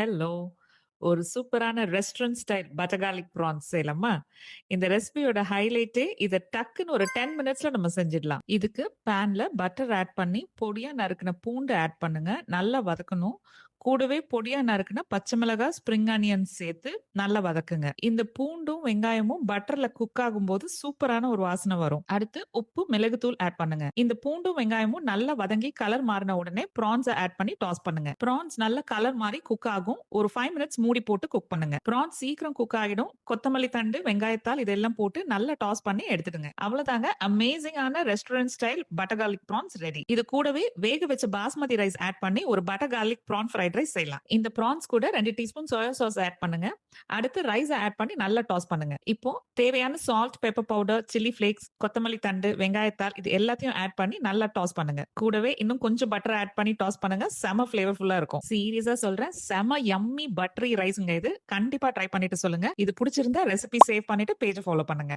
Hello! ஒரு சூப்பரான restaurant style butter garlic prawns செய்யலாமா? இந்த ரெசிபியோட ஹைலைட்டே இத டக்குன்னு ஒரு 10 மினிட்ஸ்ல நம்ம செஞ்சிடலாம். இதுக்கு பேன்ல பட்டர் ஆட் பண்ணி, பொடியா நறுக்குன பூண்டு ஆட் பண்ணுங்க. நல்லா வதக்கணும். கூடவே பொடியா நறுக்குன பச்சை மிளகாய், ஸ்ப்ரிங் ஆனியன்ஸ் சேர்த்து நல்லா வதக்குங்க. இந்த பூண்டும், வெங்காயமும் பட்டர்ல குக் ஆகும்போது சூப்பரான ஒரு வாசனை வரும். அடுத்து உப்பு, மிளகுத்தூள் ஆட் பண்ணுங்க. இந்த பூண்டும், வெங்காயமும் நல்லா வதங்கி கலர் மாறின உடனே ப்ரான்ஸ ஆட் பண்ணி டாஸ் பண்ணுங்க. ப்ரான்ஸ் நல்ல கலர் மாறி குக் ஆகும். ஒரு 5 மினிட்ஸ் மூடி போட்டு குக் பண்ணுங்க. ப்ரான்ஸ் சீக்கிரம் குக் ஆகிடும். கொத்தமல்லி தண்டு, வெங்காயத்தாள் இதெல்லாம் போட்டு நல்லா டாஸ் பண்ணி எடுத்துடுங்க. அவ்வளவுதாங்க. அமேசிங்கான restaurant style butter garlic prawns ready. இது கூடவே வேக வச்ச பாஸ்மதி ரைஸ் ஆட் பண்ணி ஒரு butter garlic prawn fried rice செய்யலாம். இந்த ப்ரான்ஸ் கூட 2 டீஸ்பூன் சோயா சாஸ் ஆட் பண்ணுங்க. அடுத்து ரைஸ ஆட் பண்ணி நல்லா டாஸ் பண்ணுங்க. இப்போ தேவையான salt, pepper powder, chilli flakes, கொத்தமல்லி தண்டு, வெங்காயத்தாள் இது எல்லாத்தையும் ஆட் பண்ணி நல்லா டாஸ் பண்ணுங்க. கூடவே இன்னும் கொஞ்சம் பட்டர் ஆட் பண்ணி டாஸ் பண்ணுங்க. செம ஃபிளேவர்ஃபுல்லா இருக்கும். சீரியஸா சொல்றேன். செம யம்மி பட்டரி ரைஸ்ங்க இது. கண்டிப்பா ட்ரை பண்ணிட்டு சொல்லுங்க. இது புடிச்சிருந்தா ரெசிபி சேவ் பண்ணிட்டு பேஜ ஃபாலோ பண்ணுங்க.